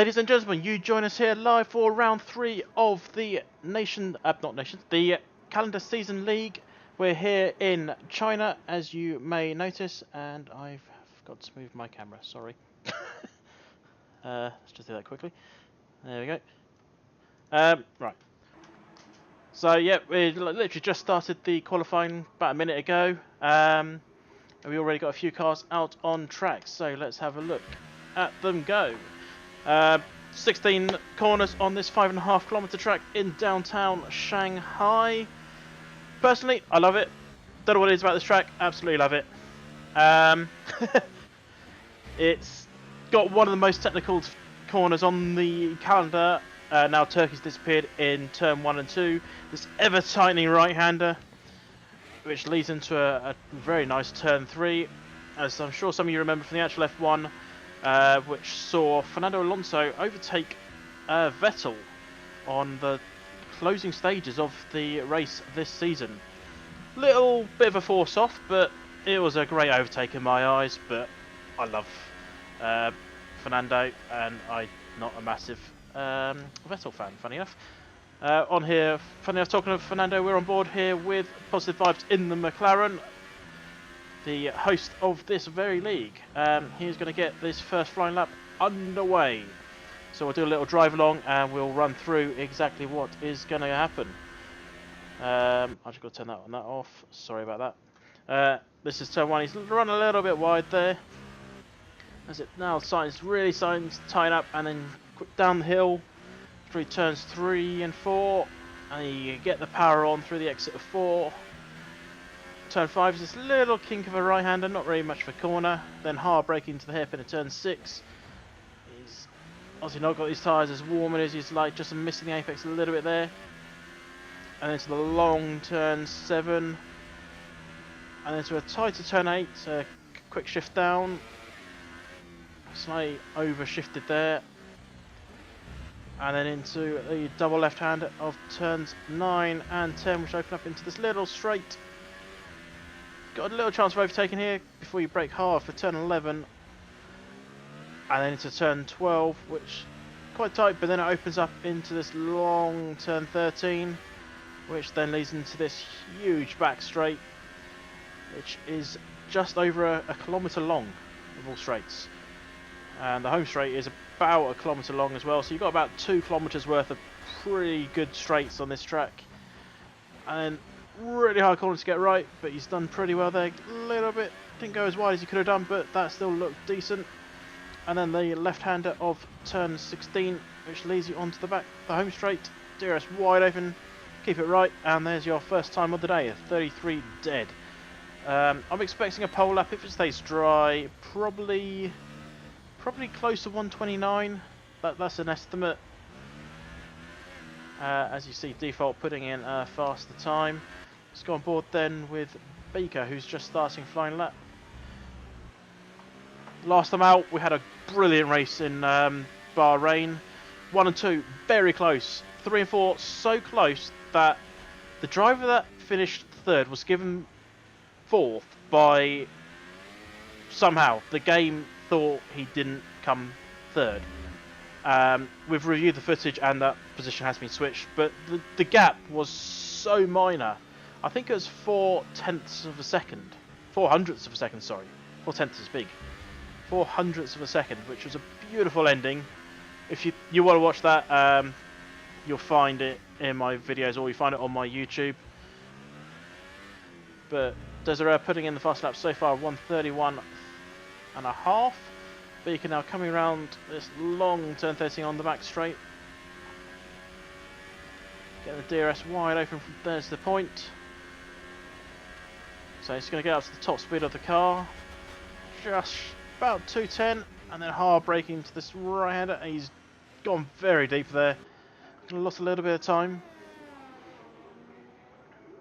Ladies and gentlemen, you join us here live for round 3 of the the Calendar Season League. We're here in China, as you may notice, and I've got to move my camera, sorry. Let's just do that quickly. There we go. Right. So, yeah, we literally just started the qualifying about a minute ago. And we already got a few cars out on track, so let's have a look at them go. 16 corners on this 5.5 kilometer track in downtown Shanghai. Personally, I love it. Don't know what it is about this track. Absolutely love it. It's got one of the most technical corners on the calendar. Now Turkey's disappeared in turn 1 and 2. This ever tightening right-hander, which leads into a very nice turn 3, as I'm sure some of you remember from the actual F1. Which saw Fernando Alonso overtake Vettel on the closing stages of the race this season. Little bit of a force off, but it was a great overtake in my eyes. But I love Fernando, and I'm not a massive Vettel fan, funny enough. On here, funny enough, talking of Fernando, we're on board here with Positive Vibes in the McLaren, the host of this very league. He's going to get this first flying lap underway. So we'll do a little drive along and we'll run through exactly what is going to happen. I've just got to turn that off. Sorry about that. This is turn 1. He's run a little bit wide there. As it now really starting to tighten up, and then quick down the hill through turns 3 and 4. And you get the power on through the exit of 4. Turn 5 is this little kink of a right-hander, not really much of a corner. Then hard braking to the hairpin at turn 6. He's obviously not got his tyres as warm as he's like, just missing the apex a little bit there. And then to the long turn 7. And then to a tighter turn 8, a quick shift down. Slightly over shifted there. And then into the double left-hander of turns 9 and 10, which open up into this little straight. Got a little chance of overtaking here before you brake hard for turn 11, and then into turn 12, which quite tight, but then it opens up into this long turn 13, which then leads into this huge back straight, which is just over a kilometre long of all straights, and the home straight is about a kilometre long as well, so you've got about 2 kilometres worth of pretty good straights on this track. And really hard corner to get right, but he's done pretty well there. A little bit, didn't go as wide as he could have done, but that still looked decent. And then the left-hander of turn 16, which leads you onto the home straight. DRS wide open, keep it right, and there's your first time of the day, a 33 dead. I'm expecting a pole lap if it stays dry, probably close to 129. That's an estimate. As you see, default putting in a faster time. Let's go on board then with Baker, who's just starting flying lap. Last time out, we had a brilliant race in Bahrain. 1 and 2, very close. 3 and 4, so close that the driver that finished 3rd was given 4th by somehow. The game thought he didn't come 3rd. We've reviewed the footage and that position has been switched, but the gap was so minor. I think it was 4/10 of a second. 400ths of a second, sorry. 4/10 is big. 400ths of a second, which was a beautiful ending. If you want to watch that, you'll find it in my videos, or you find it on my YouTube. But Desiree putting in the fast lap so far, 1:31.5. Beacon now coming around this long turn 13 on the back straight. Getting the DRS wide open from there's the point. So he's going to get up to the top speed of the car. Just about 210, and then hard braking to this right-hander. He's gone very deep there. Lost a little bit of time.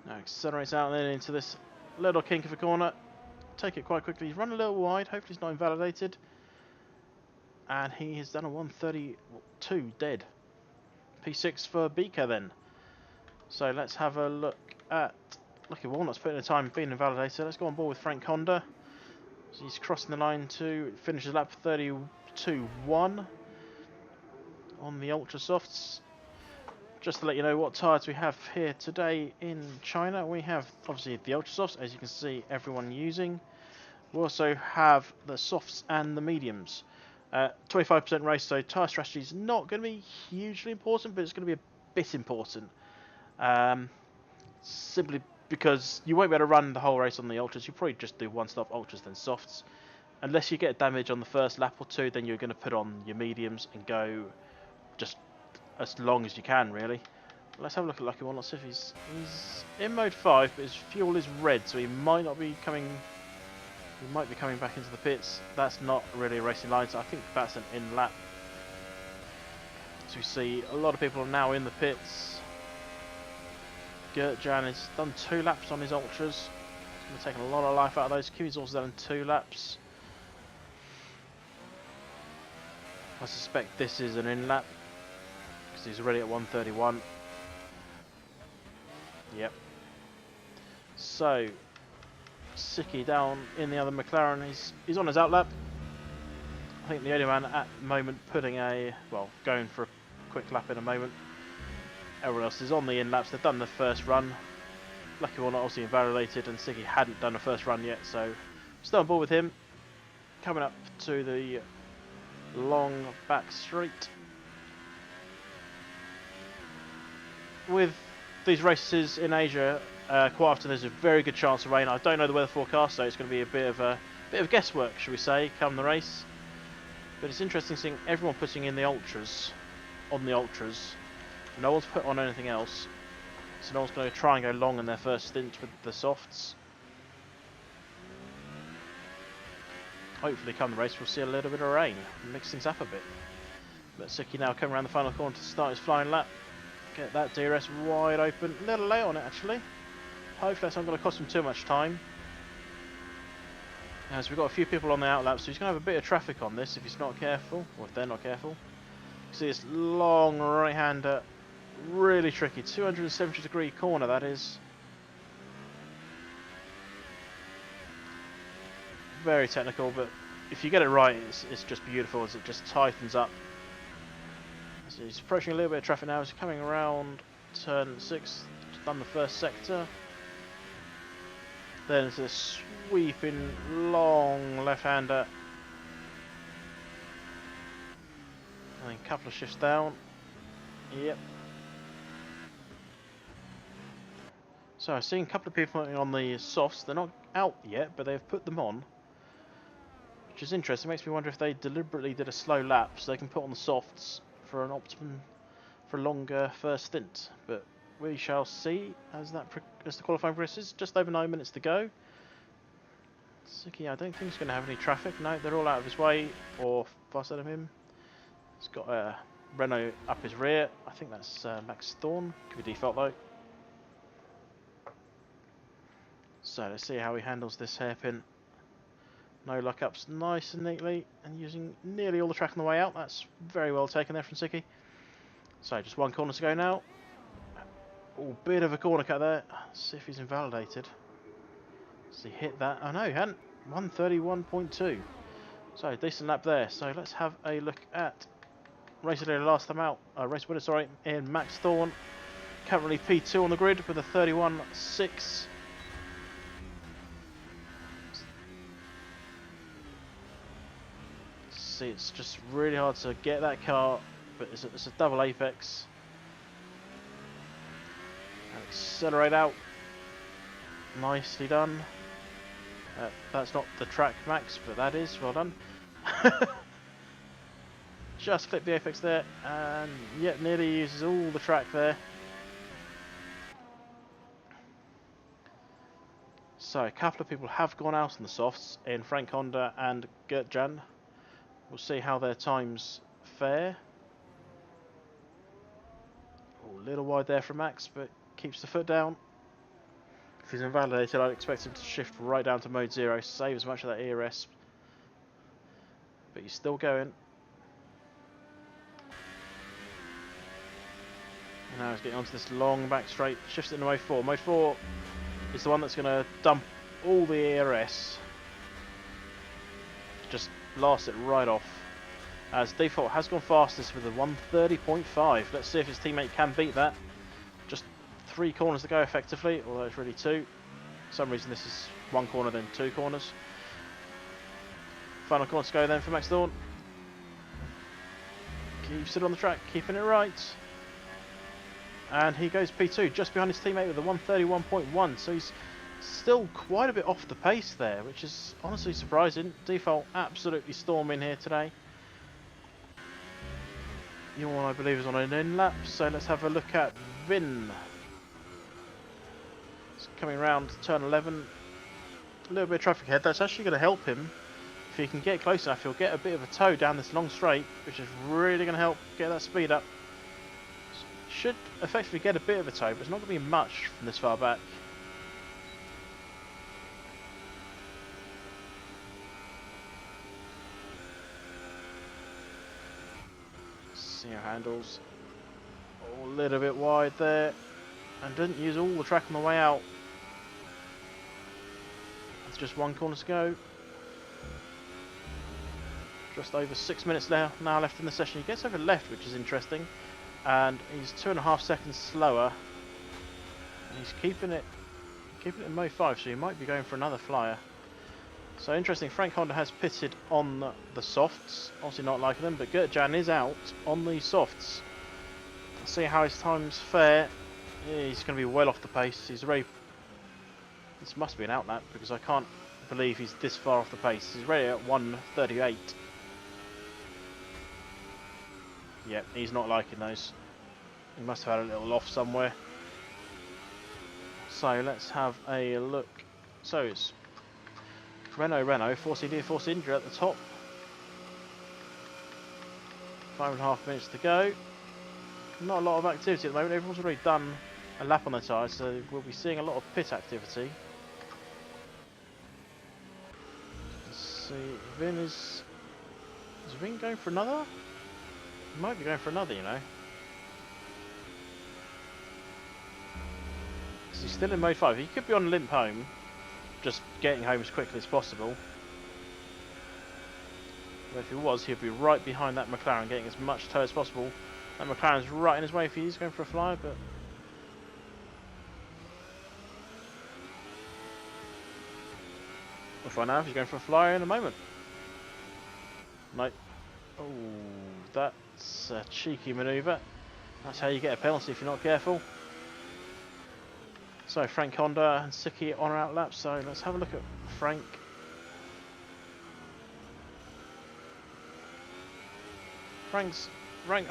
Now accelerates out and then into this little kink of a corner. Take it quite quickly. He's run a little wide. Hopefully he's not invalidated. And he has done a 1:32 dead. P6 for Beaker then. So let's have a look at Lucky Walnut's putting in the time being invalidated. Let's go on board with Frank Honda. So he's crossing the line to finishes lap 32.1. on the Ultra Softs. Just to let you know what tyres we have here today in China, we have obviously the Ultra Softs, as you can see everyone using. We also have the softs and the mediums. 25% race, so tyre strategy is not going to be hugely important, but it's going to be a bit important. Simply because you won't be able to run the whole race on the Ultras. You probably just do one stop Ultras then softs. Unless you get damage on the first lap or two, then you're going to put on your mediums and go just as long as you can, really. Let's have a look at Lucky One. Let's see if he's in mode 5, but his fuel is red, so he might not be coming. He might be coming back into the pits. That's not really a racing line, so I think that's an in lap. So we see a lot of people are now in the pits. Gert-Jan has done 2 laps on his Ultras. He's taken a lot of life out of those. Kiwi's also done 2 laps. I suspect this is an in lap because he's already at 131. Yep. So Siki down in the other McLaren. He's on his out lap. I think the only man at the moment putting going for a quick lap in a moment. Everyone else is on the in laps. They've done the first run. Lucky One obviously invalidated, and Siki hadn't done the first run yet, so still on board with him. Coming up to the long back straight. With these races in Asia, quite often there's a very good chance of rain. I don't know the weather forecast, so it's going to be a bit of guesswork, should we say, come the race. But it's interesting seeing everyone putting in the Ultras on the Ultras. No one's put on anything else, so no one's going to try and go long in their first stint with the softs. Hopefully come the race we'll see a little bit of rain and mix things up a bit. But Siki now coming around the final corner to start his flying lap. Get that DRS wide open. A little late on it actually. Hopefully that's not going to cost him too much time. As we've got a few people on the out lap, so he's going to have a bit of traffic on this if he's not careful, or if they're not careful. You see this long right-hander, really tricky, 270-degree corner that is. Very technical, but if you get it right, it's just beautiful as it just tightens up. So he's approaching a little bit of traffic now. He's coming around turn 6, done the first sector. Then it's a sweeping long left-hander. And then a couple of shifts down. Yep. So I've seen a couple of people on the softs. They're not out yet, but they've put them on. Which is interesting. Makes me wonder if they deliberately did a slow lap so they can put on the softs for an optimum, for a longer first stint. But we shall see as the qualifying progresses. Just over 9 minutes to go. Siki, I don't think he's going to have any traffic. No, they're all out of his way or faster than him. He's got a Renault up his rear. I think that's Max Thorn. Could be default though. So let's see how he handles this hairpin. No lock-ups, nice and neatly, and using nearly all the track on the way out. That's very well taken there from Siki. So just 1 corner to go now. Oh, bit of a corner cut there. See if he's invalidated. Does he hit that? Oh no, he hadn't. 131.2. So decent lap there. So let's have a look at race leader last time out. Race winner, sorry, in Max Thorn. Currently P2 on the grid with a 31.6. See, it's just really hard to get that car, but it's a double apex. And accelerate out. Nicely done. That's not the track max, but that is. Well done. Just clip the apex there, and yet nearly uses all the track there. So a couple of people have gone out on the softs in Frank Honda and Gert-Jan. We'll see how their times fare. Oh, a little wide there from Max, but keeps the foot down. If he's invalidated, I'd expect him to shift right down to mode 0, save as much of that ERS. But he's still going. And now he's getting onto this long back straight, shifts it into mode 4. Mode 4 is the one that's going to dump all the ERS. Just blast it right off. as default has gone fastest with a 1:30.5. Let's see if his teammate can beat that. Just 3 corners to go effectively, although it's really 2. For some reason this is 1 corner then 2 corners. Final corner to go then for Max Dawn. Keeps it on the track, keeping it right. And he goes P2, just behind his teammate with a 1:31.1. So he's still quite a bit off the pace there, which is honestly surprising. Default absolutely storming here today. Your one, I believe, is on an in lap, so let's have a look at Vin. It's coming around turn 11. A little bit of traffic ahead. That's actually going to help him. If he can get close enough, he'll get a bit of a tow down this long straight, which is really going to help get that speed up. Should effectively get a bit of a tow, but it's not going to be much from this far back. See how handles. A little bit wide there, and didn't use all the track on the way out. It's just 1 corner to go. Just over 6 minutes now left in the session. He gets over left, which is interesting, and he's 2.5 seconds slower. And he's keeping it in Mo 5, so he might be going for another flyer. So interesting. Frank Honda has pitted on the softs, obviously not liking them, but Gurtjan is out on the softs. Let's see how his times fare. Yeah, he's going to be well off the pace. He's already. This must be an out lap because I can't believe he's this far off the pace. He's already at 1:38. Yep, he's not liking those. He must have had a little off somewhere. So let's have a look. So it's Renault, Force India, Force India at the top. 5.5 minutes to go. Not a lot of activity at the moment. Everyone's already done a lap on their tyres, so we'll be seeing a lot of pit activity. Let's see, Vin is Vin going for another? He might be going for another, you know. Because he's still in mode 5. He could be on limp home, just getting home as quickly as possible. But if he was, he'd be right behind that McLaren, getting as much tow as possible. That McLaren's right in his way if he's going for a flyer, but we'll find out if he's going for a flyer in a moment. No. Oh, that's a cheeky manoeuvre. That's how you get a penalty if you're not careful. So Frank Honda and Siki on or out lap. So let's have a look at Frank. Frank's rank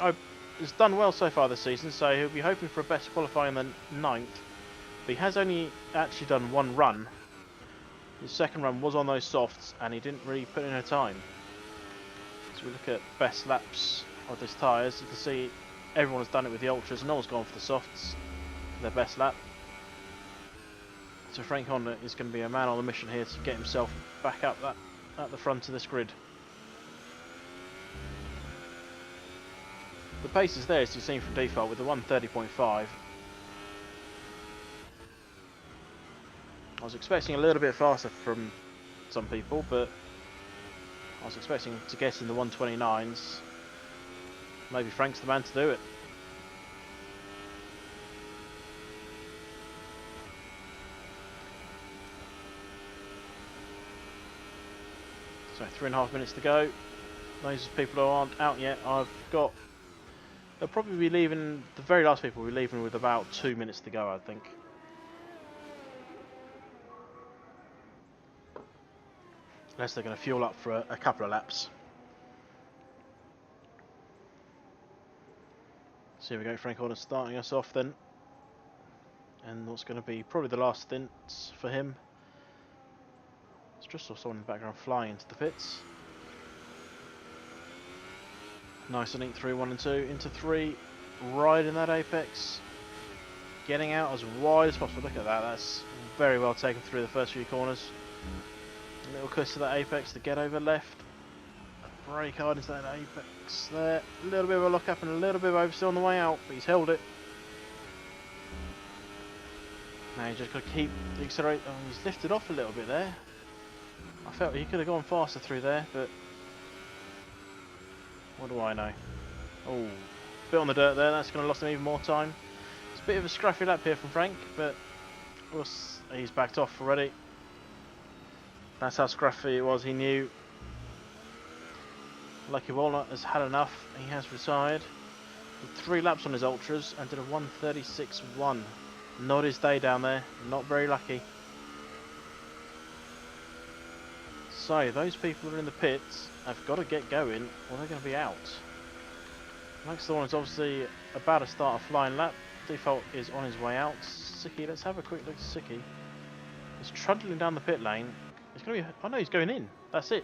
has done well so far this season, so he'll be hoping for a better qualifying than 9th. But he has only actually done 1 run. His second run was on those softs, and he didn't really put in a time. So we look at best laps of his tyres. You can see everyone has done it with the ultras, and no one's gone for the softs for their best lap. So Frank Honda is going to be a man on the mission here to get himself back up at the front of this grid. The pace is there, as you've seen from default, with the 1:30.5. I was expecting a little bit faster from some people, but I was expecting to get in the 1:29s. Maybe Frank's the man to do it. So 3.5 minutes to go. Those people who aren't out yet, they'll probably be leaving, the very last people will be leaving with about 2 minutes to go, I think. Unless they're going to fuel up for a couple of laps. So here we go, Frank Horner starting us off then. And what's going to be probably the last stints for him. It's just saw someone in the background flying into the pits. Nice and neat through 1 and 2 into 3, riding that apex, getting out as wide as possible. Look at that, that's very well taken through the first few corners. A little kiss to that apex to get over left, brake hard into that apex there. A little bit of a lock up and a little bit of oversteer on the way out, but he's held it. Now he's just got to keep the accelerator. Oh, he's lifted off a little bit there. I felt he could have gone faster through there, but What do I know? Oh, bit on the dirt there. That's going to lost him even more time. It's a bit of a scruffy lap here from Frank, but he's backed off already. That's how scruffy it was. He knew. Lucky Walnut has had enough. He has retired. With 3 laps on his ultras and did a 1:36.1. Not his day down there. Not very lucky. So those people that are in the pits have got to get going, or they're going to be out. Max Thorne is obviously about to start a flying lap. Default is on his way out. Sicky, let's have a quick look at Sicky. He's trundling down the pit lane. It's going to be. Oh no, he's going in. That's it.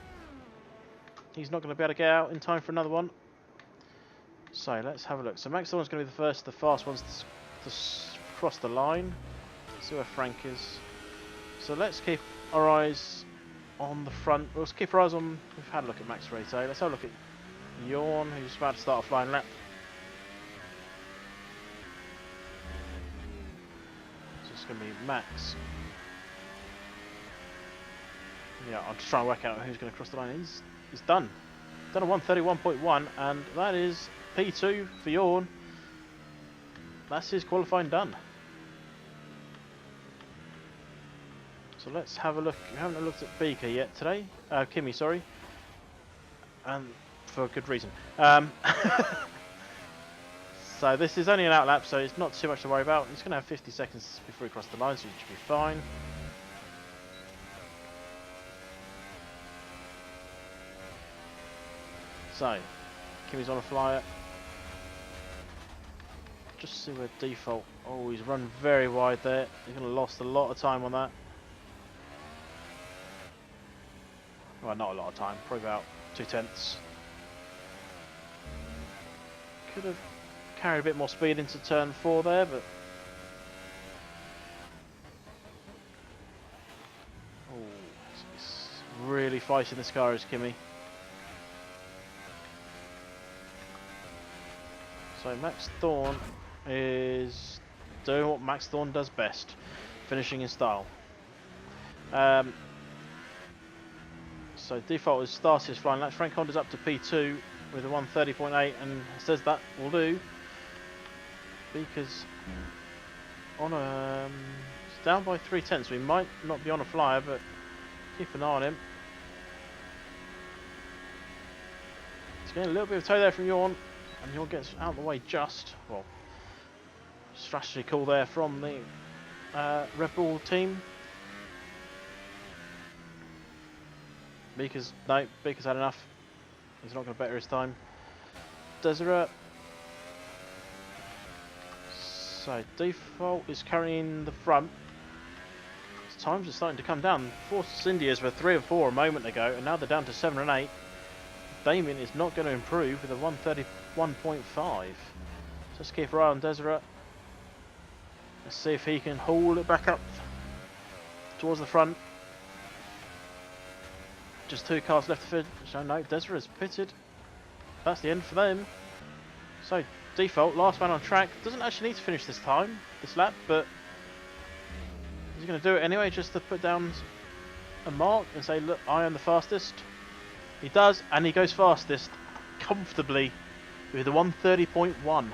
He's not going to be able to get out in time for another one. So let's have a look. So Max Thorne's going to be the fast ones to cross the line. See where Frank is. So let's keep our eyes on the front. Let's keep our eyes on. We've had a look at Max Rate. Let's have a look at Yawn, who's about to start a flying lap. So it's going to be Max. Yeah, I'll just try and work out who's going to cross the line. He's done. Done a 1:31.1, and that is P2 for Yawn. That's his qualifying done. So let's have a look. We haven't looked at Beaker yet today. Kimmy, sorry. And for good reason. So this is only an out lap, so it's not too much to worry about. He's going to have 50 seconds before he crosses the line, so he should be fine. So, Kimmy's on a flyer. Just see where Default. Oh, he's run very wide there. He's going to lost a lot of time on that. Well, not a lot of time, probably about 2/10. Could have carried a bit more speed into turn 4 there, but oh, it's really fighting this car, is Kimmy. So Max Thorne is doing what Max Thorne does best, finishing in style. So Default has started his flying laps. Frank Honda's up to P2 with a 1:30.8 and says that will do. Because on a it's down by 3/10, so he might not be on a flyer, but keep an eye on him. He's getting a little bit of toe there from Yawn, and Yawn gets out of the way just. Well, strategy call there from the Red Bull team. Beaker's had enough. He's not going to better his time. Deseret. So Default is carrying the front. His times are starting to come down. Force India's were 3 and 4 a moment ago, and now they're down to 7 and 8. Damien is not going to improve with a 1:31.5. So let's keep our eye on Deseret. Let's see if he can haul it back up towards the front. Just 2 cars left to finish. So no, Desiree's pitted. That's the end for them. So Default, last man on track, doesn't actually need to finish this lap, but he's going to do it anyway, just to put down a mark and say, look, I am the fastest. He does, and he goes fastest comfortably with a 1:30.1.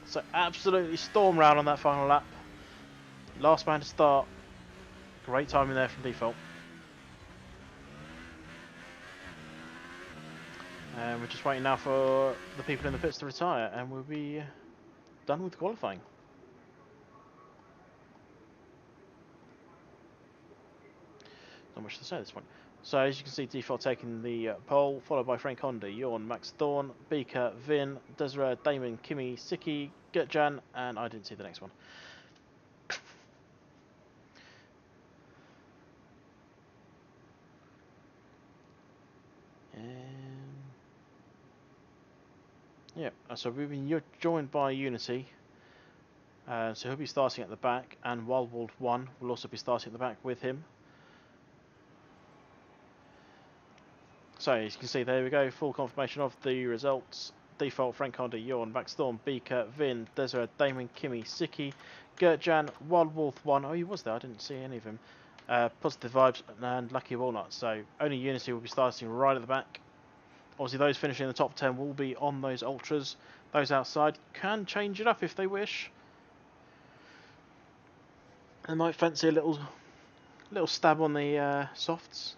So absolutely storm round on that final lap. Last man to start. Great timing there from Default. And we're just waiting now for the people in the pits to retire, and we'll be done with qualifying. Not much to say at this point. So as you can see, Default taking the pole, followed by Frank Honda, Yawn, Max Thorne, Beaker, Vin, Deseret, Damon, Kimmy, Sicky, Gertjan, and I didn't see the next one. Yeah, so we've been joined by Unity, so he'll be starting at the back, and Wildwold 1 will also be starting at the back with him. So as you can see, there we go, full confirmation of the results. Default, Frank Honda, Yawn, Max Thorne, Beaker, Vin, Deseret, Damon, Kimmy, Sicky, Gertjan, Wildwold 1, oh he was there, I didn't see any of him, Positive Vibes and Lucky Walnut, so only Unity will be starting right at the back. Obviously, those finishing in the top 10 will be on those ultras. Those outside can change it up if they wish. They might fancy a little stab on the softs.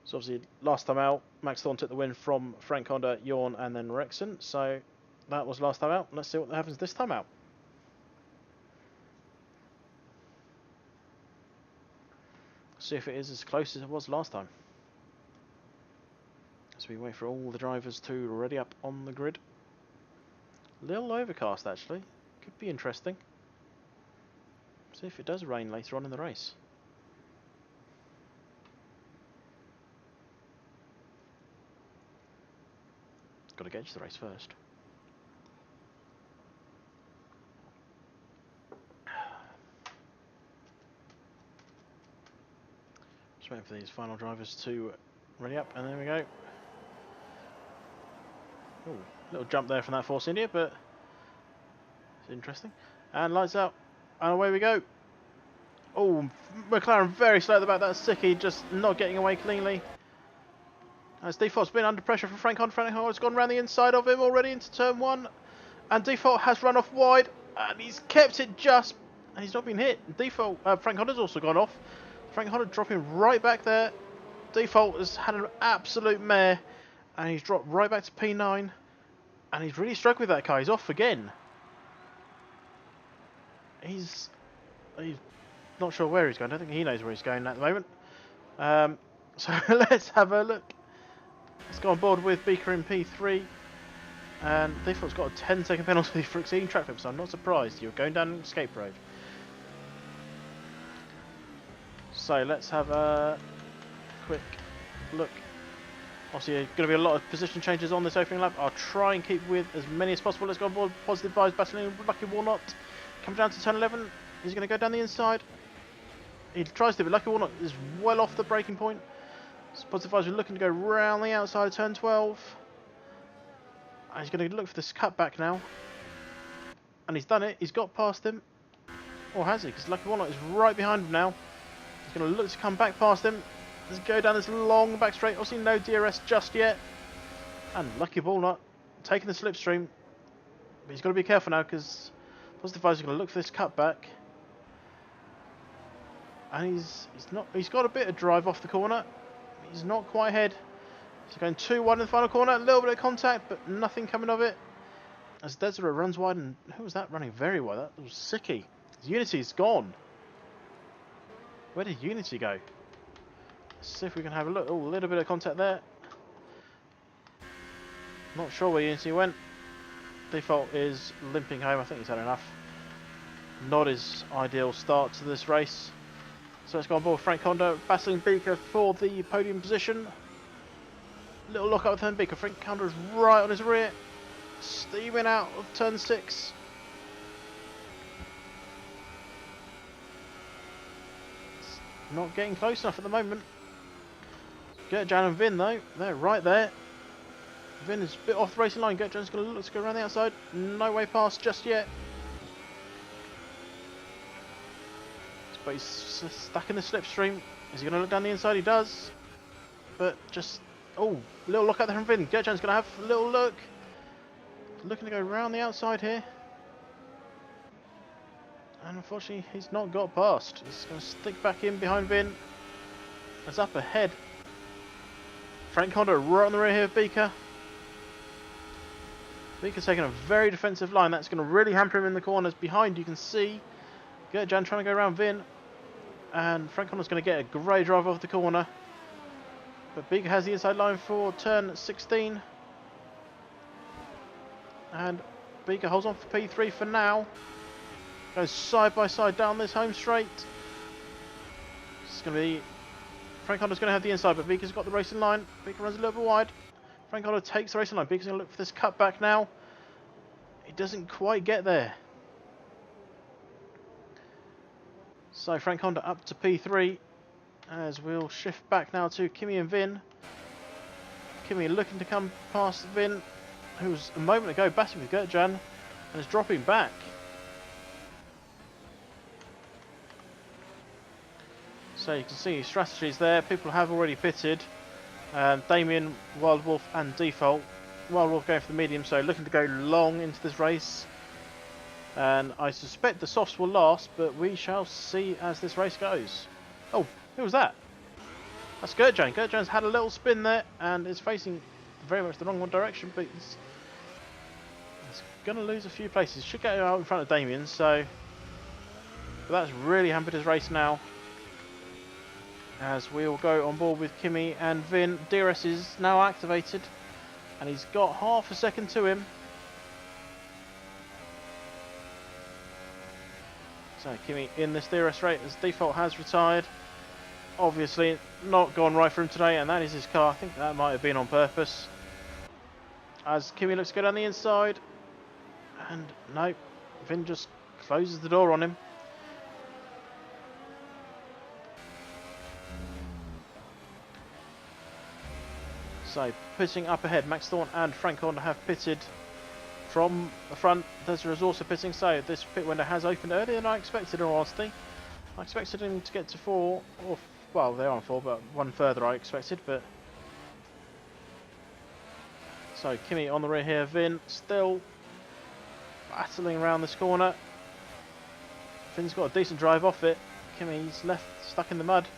So obviously, last time out, Max Thorne took the win from Frank Honda, Yorn, and then Rexon. So that was last time out. Let's see what happens this time out. See if it is as close as it was last time. As we wait for all the drivers to ready up on the grid. Little overcast actually. Could be interesting. See if it does rain later on in the race. Got to gauge the race first. Just waiting for these final drivers to ready up, and there we go. Ooh, little jump there from that Force India, but it's interesting. And lights out, and away we go. Oh, McLaren very slow at the back. That's Sicky just not getting away cleanly. As Default's been under pressure from Frank Honda. Frank Honda's gone around the inside of him already into turn 1. And Default has run off wide. And he's kept it just. And he's not been hit. Default, Frank Honda's also gone off. Frank Honda dropping right back there. Default has had an absolute mare. And he's dropped right back to P9. And he's really struck with that car. He's off again. He's not sure where he's going. I don't think he knows where he's going at the moment. So let's have a look. Let's go on board with Beaker in P3. And Default's got a 10-second penalty for exceeding track limits, so I'm not surprised. You're going down an escape road. So let's have a quick look. Obviously, there's going to be a lot of position changes on this opening lap. I'll try and keep with as many as possible. Let's go on board. Positive Vibes battling Lucky Walnut. Comes down to turn 11. He's going to go down the inside. He tries to, but Lucky Walnut is well off the braking point. Positive Vibes are looking to go round the outside of turn 12. And he's going to look for this cutback now. And he's done it. He's got past him. Or has he? Because Lucky Walnut is right behind him now. He's going to look to come back past him. Let's go down this long back straight. Obviously no DRS just yet. And Lucky Walnut taking the slipstream. But he's got to be careful now because Positive Vibes are going to look for this cutback. And he's got a bit of drive off the corner. He's not quite ahead. He's going 2-1 in the final corner. A little bit of contact, but nothing coming of it. As Desiree runs wide, and who was that running very wide? That was Sicky. Unity's gone. Where did Unity go? Let's see if we can have a look. Oh, a little bit of contact there. Not sure where Unity went. Default is limping home. I think he's had enough. Not his ideal start to this race. So let's go on board Frank Honda, battling Beaker for the podium position. Little lock up with him, Beaker. Frank Honda's right on his rear. Steaming out of turn 6. It's not getting close enough at the moment. Gertjan and Vin though, they're right there. Vin is a bit off the racing line. Gertjan's going to look to go around the outside. No way past just yet. But he's stuck in the slipstream. Is he going to look down the inside? He does. But just... Oh, little look out there from Vin. Gertjan's going to have a little look. Looking to go around the outside here. And unfortunately, he's not got past. He's going to stick back in behind Vin. That's up ahead. Frank Honda right on the rear here of Beaker. Beaker's taking a very defensive line. That's going to really hamper him in the corners. Behind, you can see Gertjan trying to go around Vin. And Frank Honda's going to get a great drive off the corner. But Beaker has the inside line for turn 16. And Beaker holds on for P3 for now. Goes side by side down this home straight. It's going to be... Frank Honda's going to have the inside, but Beaker's got the racing line. Beaker runs a little bit wide. Frank Honda takes the racing line. Beaker's going to look for this cutback now. He doesn't quite get there. So Frank Honda up to P3. As we'll shift back now to Kimi and Vin. Kimi looking to come past Vin, who was a moment ago battling with Gertjan and is dropping back. So you can see strategies there. People have already pitted. Damien, Wild Wolf and Default. Wild Wolf going for the medium, so looking to go long into this race. And I suspect the softs will last, but we shall see as this race goes. Oh, who was that? That's Gertjan. Gertjan's had a little spin there and is facing very much the wrong direction, but he's going to lose a few places. Should get out in front of Damien, so but that's really hampered his race now. As we will go on board with Kimi and Vin. DRS is now activated and he's got half a second to him. So Kimi in this DRS rate as Default has retired. Obviously not gone right for him today, and that is his car. I think that might have been on purpose. As Kimi looks to go down the inside. And no, Vin just closes the door on him. So pitting up ahead, Max Thorne and Frank Honda have pitted from the front. Desra is also pitting, so this pit window has opened earlier than I expected, in all honesty. I expected him to get to 4, or well, they're on 4, but one further I expected. But so Kimi on the rear here, Vin still battling around this corner. Vin's got a decent drive off it. Kimi's left stuck in the mud.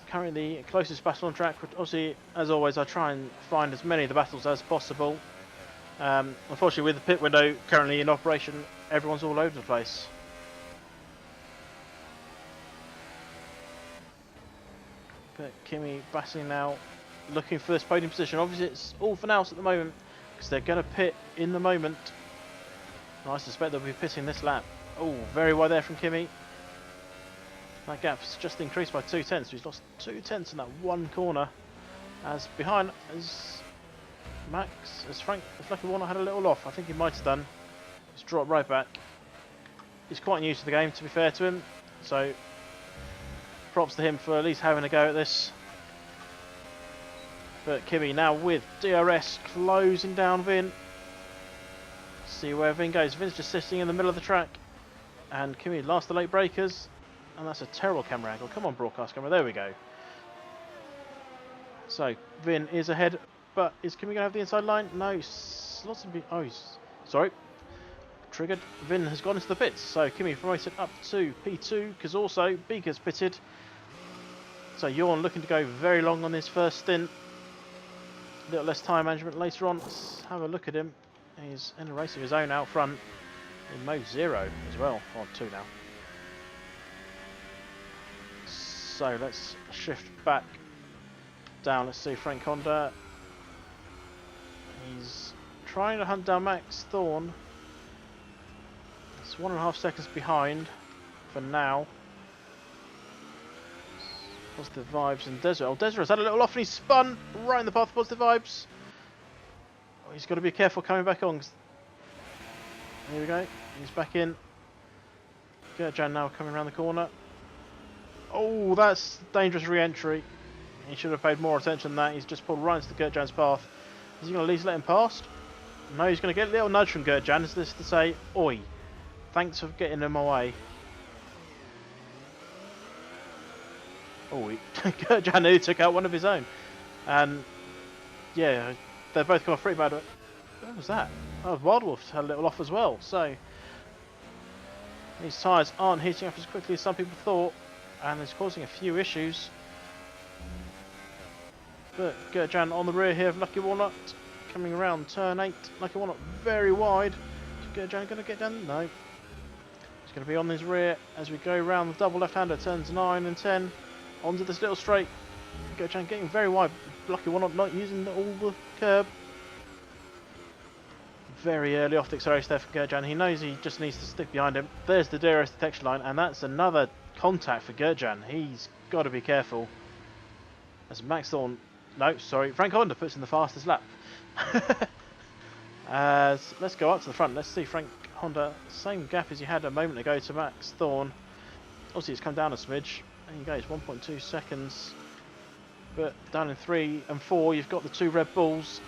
Currently the closest battle on track. Obviously, as always, I try and find as many of the battles as possible. Unfortunately, with the pit window currently in operation, everyone's all over the place. But Kimi battling now, looking for this podium position. Obviously, it's all for Naus at the moment because they're going to pit in the moment. And I suspect they'll be pitting this lap. Oh, very wide there from Kimi. That gap's just increased by 2 tenths. So he's lost 2 tenths in that one corner. As behind as Max, as Lucky Warner had a little off. I think he might have done. He's dropped right back. He's quite new to the game, to be fair to him. So props to him for at least having a go at this. But Kimi now with DRS closing down Vin. See where Vin goes. Vin's just sitting in the middle of the track. And Kimi last the late breakers. And that's a terrible camera angle. Come on, broadcast camera. There we go. So Vin is ahead, but is Kimi going to have the inside line? No. Lots of oh, he's sorry. Triggered. Vin has gone into the pits. So Kimi promoted up to P2 because also Beaker's pitted. So Jorn looking to go very long on his first stint. A little less time management later on. Let's have a look at him. He's in a race of his own out front in mode 0 as well. On 2 now. So let's shift back down. Let's see Frank Honda. He's trying to hunt down Max Thorne. It's 1.5 seconds behind for now. Positive vibes and Desert. Oh, Desert's had a little off and he's spun right in the path of positive vibes. Oh, he's got to be careful coming back on. Here we go. He's back in. Gertjan now coming around the corner. Oh, that's dangerous re-entry. He should have paid more attention than that. He's just pulled right into Gertjan's path. Is he going to at least let him past? No, he's going to get a little nudge from Gertjan. Is this to say, oi, thanks for getting in my way. Oh, Gertjan nearly took out one of his own. And, yeah, they're both come off pretty bad. What was that? Oh, Wild Wolf had a little off as well. So, these tyres aren't heating up as quickly as some people thought. And it's causing a few issues. But Gertjan on the rear here of Lucky Walnut. Coming around turn 8. Lucky Walnut very wide. Is Gertjan going to get down? No. He's going to be on his rear as we go around the double left-hander. Turns 9 and 10. Onto this little straight. Gertjan getting very wide. Lucky Walnut not using all the curb. Very early off the acceleration there for Gertjan. He knows he just needs to stick behind him. There's the DRS detection line. And that's another contact for Gertjan. He's got to be careful. As Max Thorne, no, sorry, Frank Honda puts in the fastest lap. As let's go up to the front. Let's see Frank Honda, same gap as he had a moment ago to Max Thorne. Obviously, it's come down a smidge. There you go, it's 1.2 seconds. But down in 3 and 4, you've got the 2 Red Bulls.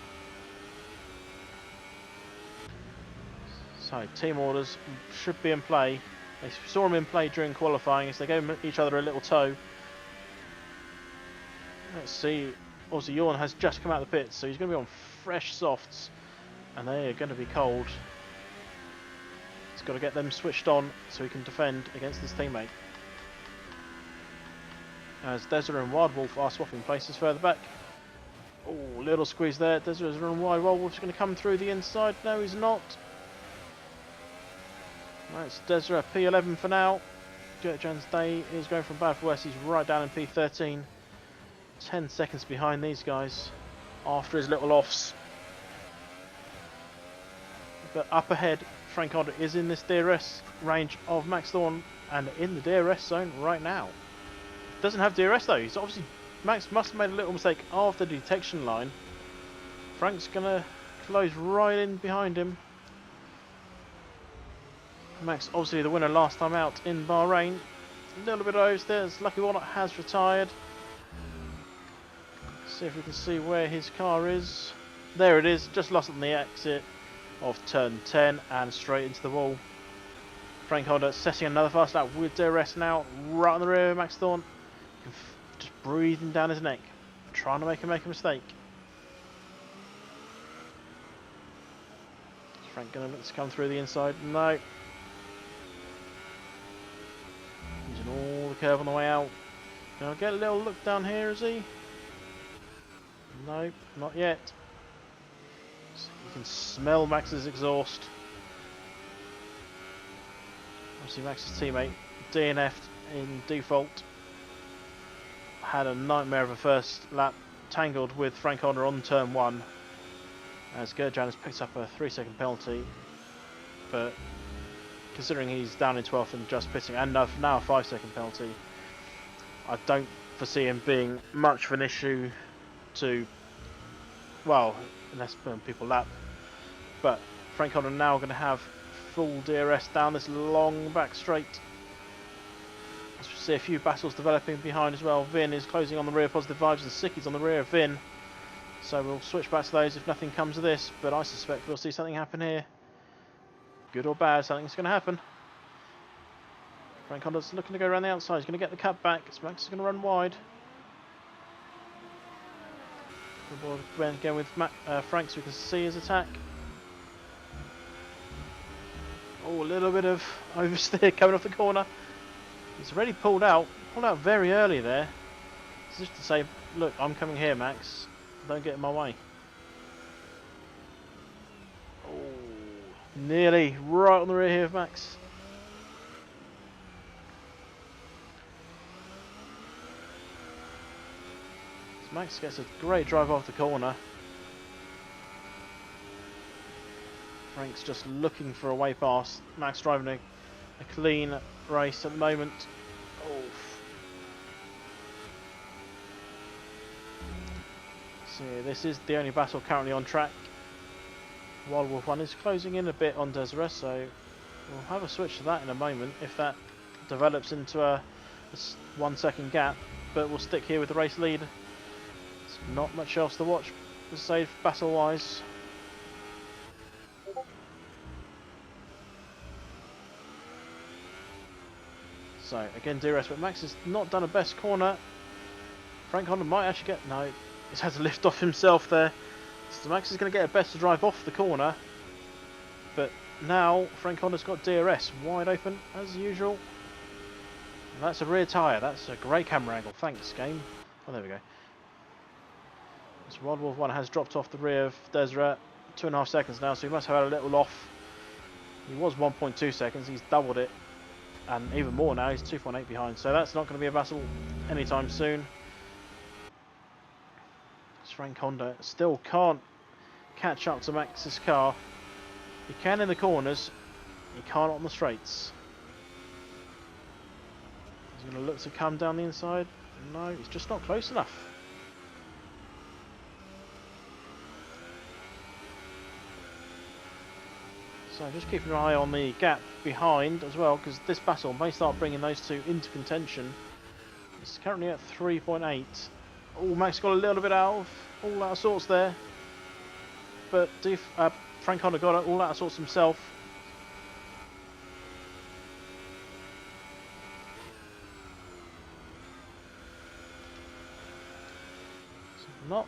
So team orders should be in play. They saw him in play during qualifying, so they gave each other a little tow. Let's see. Also, Jorn has just come out of the pits, so he's going to be on fresh softs, and they are going to be cold. He's got to get them switched on so he can defend against his teammate. As Desiree and Wild Wolf are swapping places further back. Oh, little squeeze there. Desiree's running wide. Wild Wolf's going to come through the inside. No, he's not. That's Desiree P11 for now. Jan's Day is going from bad for worse. He's right down in P13. 10 seconds behind these guys after his little offs. But up ahead, Frank Honda is in this DRS range of Max Thorne and in the DRS zone right now. Doesn't have DRS though. He's obviously, Max must have made a little mistake after the detection line. Frank's gonna close right in behind him. Max obviously the winner last time out in Bahrain. A little bit of oversteers. Lucky Walnut has retired. See if we can see where his car is. There it is, just lost on the exit of turn 10 and straight into the wall. Frank Honda setting another fast lap with DRS now, right on the rear of Max Thorne. Just breathing down his neck, trying to make him make a mistake. Is Frank going to look to come through the inside? No. Using all the curve on the way out. Gonna get a little look down here, is he? No, not yet. So you can smell Max's exhaust. Obviously Max's teammate DNF'd in default. Had a nightmare of a first lap, tangled with Frank Honda on turn 1 as Gurjan has picked up a 3-second penalty, but considering he's down in 12th and just pitting and now a 5-second penalty, I don't foresee him being much of an issue to, well, unless people lap. But Frank Honda now going to have full DRS down this long back straight. As we see a few battles developing behind as well. Vin is closing on the rear of Positive Vibes and Sicky's on the rear of Vin. So we'll switch back to those if nothing comes of this, but I suspect we'll see something happen here. Good or bad, something's going to happen. Frank Honda's looking to go around the outside. He's going to get the cut back. Max is going to run wide. Again with Frank so we can see his attack. Oh, a little bit of oversteer coming off the corner. He's already pulled out very early there. It's just to say, look, I'm coming here, Max. Don't get in my way. Oh, nearly right on the rear here of Max. So Max gets a great drive off the corner. Frank's just looking for a way past. Max driving a clean race at the moment. Oh. So this is the only battle currently on track. Wild Wolf 1 is closing in a bit on Desiree, so we'll have a switch to that in a moment if that develops into a 1 second gap, but we'll stick here with the race lead. There's not much else to watch, to say, battle wise. So again DRS, but Max has not done a best corner. Frank Honda might actually get, no, he's had to lift off himself there. So Max is going to get a best to drive off the corner. But now Frank Honda's got DRS wide open as usual. And that's a rear tyre, that's a great camera angle, thanks game. Oh, there we go. So Wild Wolf 1 has dropped off the rear of Desiree, 2.5 seconds now, so he must have had a little off. He was 1.2 seconds, he's doubled it. And even more now, he's 2.8 behind, so that's not going to be a battle anytime soon. Frank Honda still can't catch up to Max's car. He can in the corners, he can't on the straights. He's going to look to come down the inside. No, he's just not close enough. So just keeping an eye on the gap behind as well, because this battle may start bringing those two into contention. It's currently at 3.8. Oh, Max got a little bit all out of sorts there. But Frank Honda got it all out of sorts himself. Not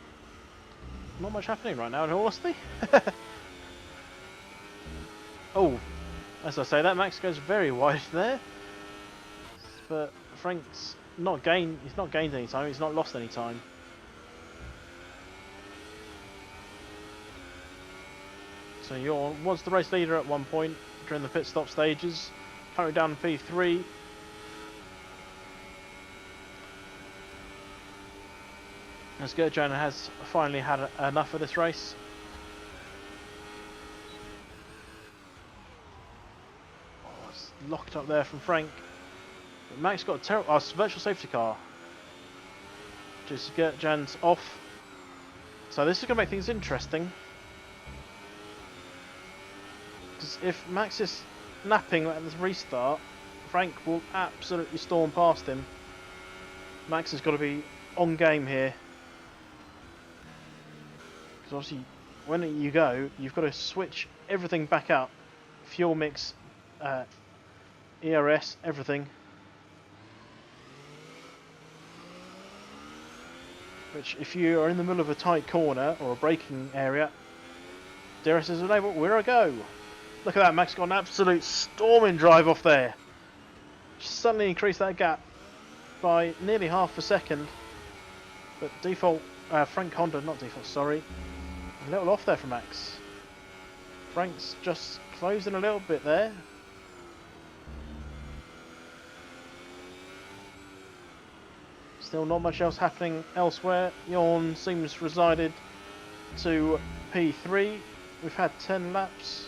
much happening right now, in all honesty. Oh, as I say that, Max goes very wide there. But Frank's not gained. He's not gained any time. He's not lost any time. So you're was the race leader at one point during the pit stop stages. Currently down in P3. As Gertjan has finally had enough of this race. Oh, it's locked up there from Frank. But Max got a terrible virtual safety car. Just Gertjan's off. So this is going to make things interesting. Because if Max is napping at this restart, Frank will absolutely storm past him. Max has got to be on game here. Because obviously, when you go, you've got to switch everything back up. Fuel mix, ERS, everything. Which, if you are in the middle of a tight corner or a braking area, DRS is enabled. Where I go? Look at that, Max got an absolute storming drive off there. Just suddenly increased that gap by nearly half a second. But default, Frank Honda, not default, sorry. A little off there from Max. Frank's just closing a little bit there. Still not much else happening elsewhere. Jorn seems resided to P3. We've had 10 laps.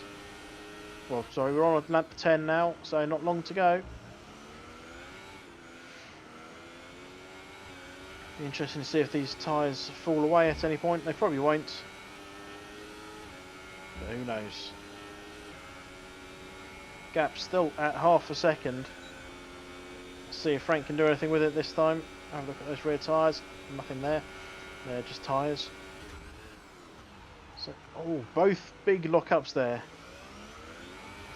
Well, sorry, we're on lap 10 now, so not long to go. Be interesting to see if these tyres fall away at any point. They probably won't. But who knows? Gap still at half a second. Let's see if Frank can do anything with it this time. Have a look at those rear tyres. Nothing there. They're just tyres. So, oh, both big lockups there.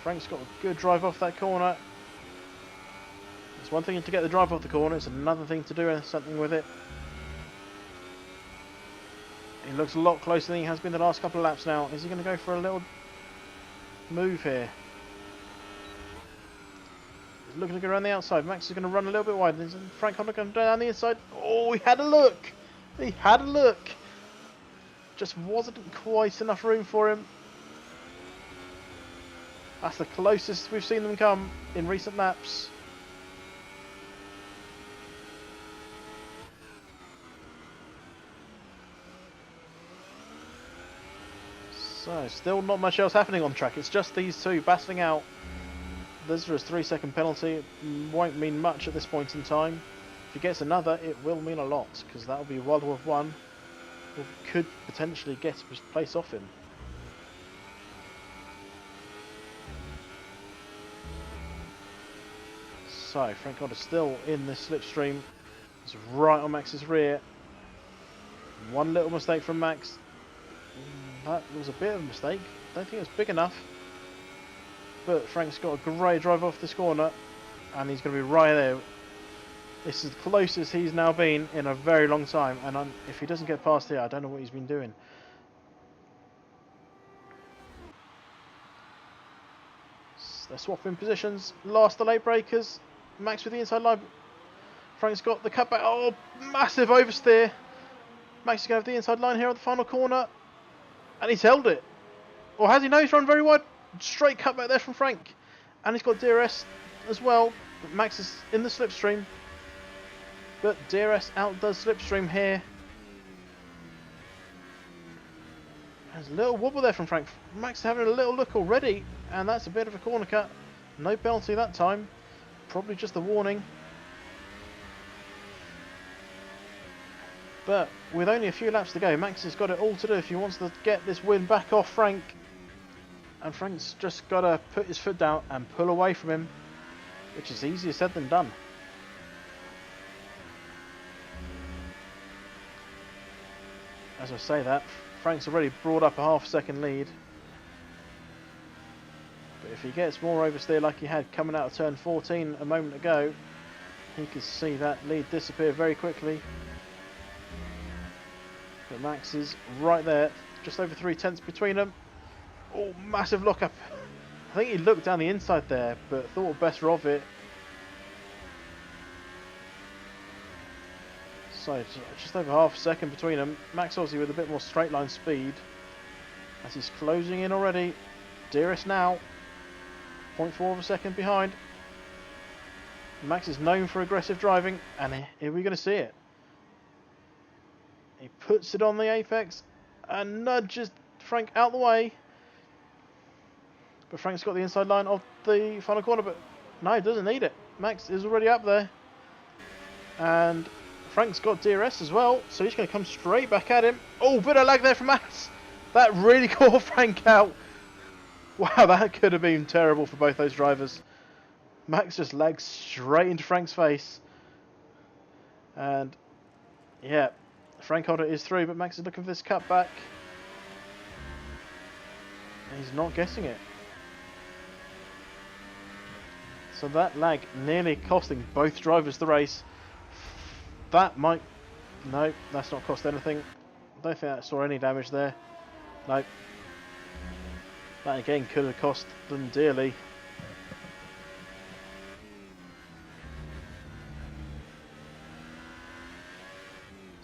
Frank's got a good drive off that corner. It's one thing to get the drive off the corner, it's another thing to do something with it. He looks a lot closer than he has been the last couple of laps now. Is he going to go for a little move here? He's looking to go around the outside. Max is going to run a little bit wide. Is Frank Honda going down the inside? Oh, he had a look! He had a look! Just wasn't quite enough room for him. That's the closest we've seen them come in recent laps. So, still not much else happening on track. It's just these two battling out. There's a 3-second penalty. It won't mean much at this point in time. If he gets another, it will mean a lot, because that'll be World War One. Or could potentially get his place off him. So, Frank Honda still in this slipstream. It's right on Max's rear. One little mistake from Max. That was a bit of a mistake. Don't think it was big enough. But Frank's got a great drive off this corner. And he's going to be right there. This is the closest he's now been in a very long time. And if he doesn't get past here, I don't know what he's been doing. They're swapping positions. Last the late breakers. Max with the inside line. Frank's got the cutback. Oh, massive oversteer. Max is going to have the inside line here at the final corner. And he's held it. Or has he? No, he's run very wide. Straight cutback there from Frank. And he's got DRS as well. But Max is in the slipstream. But DRS outdoes slipstream here. There's a little wobble there from Frank. Max is having a little look already. And that's a bit of a corner cut. No penalty that time. Probably just a warning. But with only a few laps to go, Max has got it all to do if he wants to get this win back off Frank. And Frank's just got to put his foot down and pull away from him, which is easier said than done. As I say that, Frank's already brought up a half-second lead. But if he gets more oversteer like he had coming out of turn 14 a moment ago, he could see that lead disappear very quickly. But Max is right there, just over 3/10 between them. Oh, massive lock up. I think he looked down the inside there, but thought better of it. So just over half a second between them. Max obviously with a bit more straight line speed as he's closing in already. DRS now, 0.4 of a second behind. Max is known for aggressive driving, and here we're going to see it. He puts it on the apex and nudges Frank out the way. But Frank's got the inside line of the final corner, but no, he doesn't need it. Max is already up there. And Frank's got DRS as well, so he's going to come straight back at him. Oh, bit of lag there from Max. That really caught Frank out. Wow, that could have been terrible for both those drivers. Max just lagged straight into Frank's face. And yeah, Frank Hodder is through, but Max is looking for this cutback. And he's not getting it. So that lag nearly costing both drivers the race. That might... No, that's not cost anything. I don't think that saw any damage there. No. That again could have cost them dearly.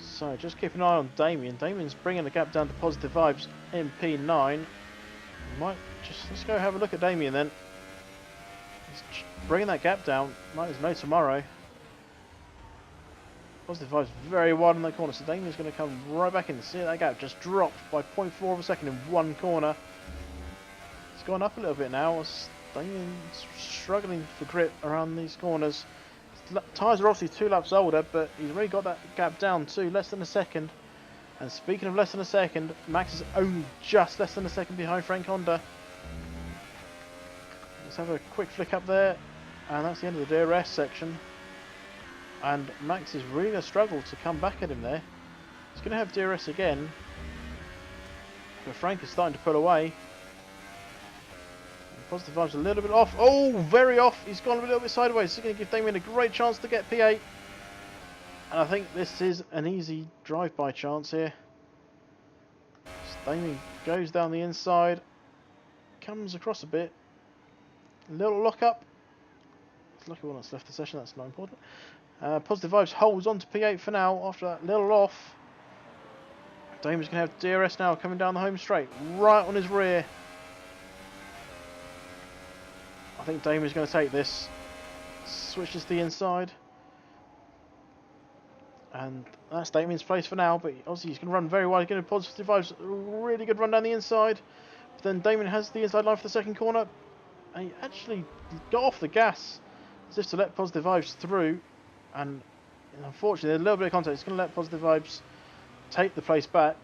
So just keep an eye on Damien. Damien's bringing the gap down to positive vibes in P9. Let's go have a look at Damien then. He's bringing that gap down. Might as no tomorrow. Positive vibes very wide in that corner, so Damien's going to come right back in. See that gap just dropped by 0.4 of a second in one corner. It's gone up a little bit now. Damien's struggling for grip around these corners. His tyres are obviously 2 laps older, but he's already got that gap down to less than a second. And speaking of less than a second, Max is only just less than a second behind Frank Honda. Let's have a quick flick up there, and that's the end of the DRS section. And Max is really going to struggle to come back at him there. He's going to have DRS again. But Frank is starting to pull away. And positive vibes a little bit off. Oh, very off. He's gone a little bit sideways. This is going to give Damien a great chance to get P8. And I think this is an easy drive-by chance here. So Damien goes down the inside. Comes across a bit. A little lock-up. It's lucky one that's left the session. That's not important. Positive Vibes holds on to P8 for now after that little off. Damien's going to have DRS now coming down the home straight, right on his rear. I think Damien's going to take this. Switches to the inside. And that's Damien's place for now, but obviously he's going to run very wide. He's going to Positive Vibes, really good run down the inside. But then Damien has the inside line for the second corner. And he actually got off the gas as if to let Positive Vibes through. And unfortunately, a little bit of contact. He's going to let Positive Vibes take the place back,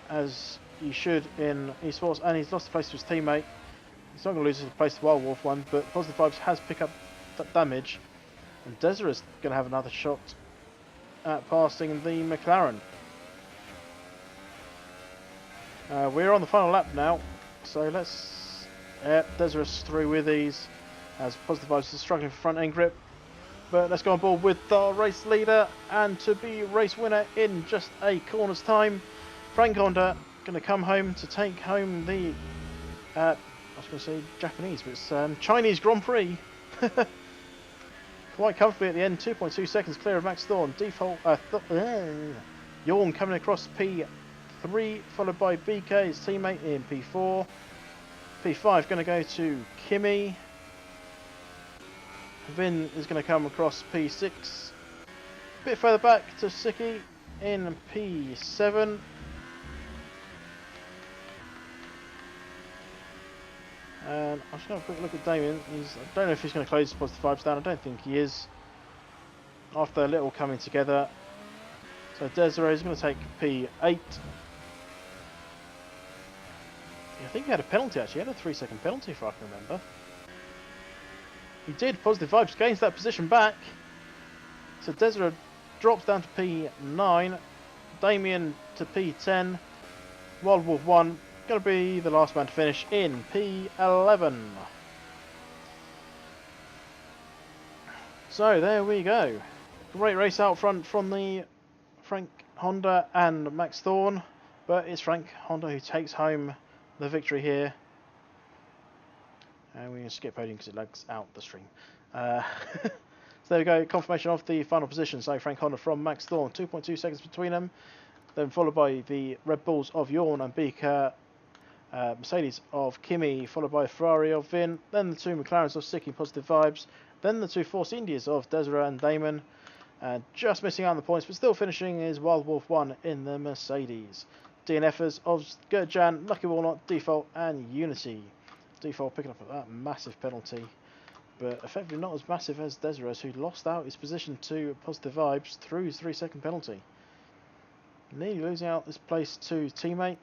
as he should in esports, and he's lost the place to his teammate. He's not going to lose his place to Wild Wolf one, but Positive Vibes has picked up that damage, and Desiree's going to have another shot at passing the McLaren. We're on the final lap now, so let's... Desiree's through with ease, as Positive Vibes is struggling for front end grip. But let's go on board with our race leader, and to be race winner in just a corner's time, Frank Honda going to come home to take home the, I was going to say Japanese, but it's Chinese Grand Prix. Quite comfortably at the end, 2.2 seconds clear of Max Thorne. Default, Yawn coming across P3, followed by BK, his teammate in P4. P5 going to go to Kimi. Vin is going to come across P6. A bit further back to Siki in P7. And I'm just going to have a quick look at Damien. I don't know if he's going to close his Positive Vibes down. I don't think he is. After a little coming together. So Desiree is going to take P8. I think he had a penalty actually. He had a 3-second penalty if I can remember. He did. Positive Vibes gains that position back. So Desiree drops down to P9. Damien to P10. Wild Wolf 1 going to be the last man to finish in P11. So there we go. Great race out front from the Frank Honda and Max Thorne, but it's Frank Honda who takes home the victory here. And we're going to skip podium because it lags out the stream. So there we go, confirmation of the final position. So Frank Honda from Max Thorne, 2.2 seconds between them. Then followed by the Red Bulls of Jorn and Beaker, Mercedes of Kimi, followed by Ferrari of Vin, then the two McLarens of Sicky Positive Vibes, then the two Force Indias of Desiree and Damon, and just missing out on the points but still finishing is Wild Wolf 1 in the Mercedes. DNFers of Gurjan, Lucky Walnut, Default and Unity. Default picking up that massive penalty, but effectively not as massive as Desiree, who lost out his position to Positive Vibes through his 3-second penalty. Nearly losing out this place to teammate.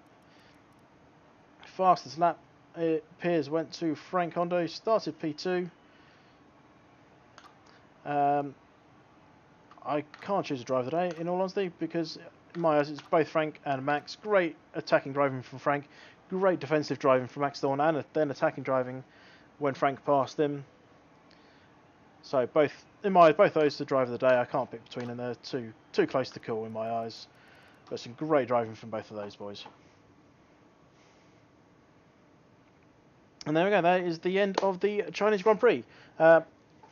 Fastest lap, it appears, went to Frank Honda, who started P2. I can't choose a driver today, in all honesty, because in my eyes it's both Frank and Max. Great attacking driving from Frank, great defensive driving from Max Thorne, and then attacking driving when Frank passed him. So both, in my eyes, both those the driver of the day. I can't pick between them. They're too close to call in my eyes. But some great driving from both of those boys. And there we go, that is the end of the Chinese Grand Prix.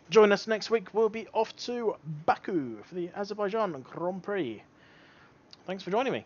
Join us next week, we'll be off to Baku for the Azerbaijan Grand Prix. Thanks for joining me.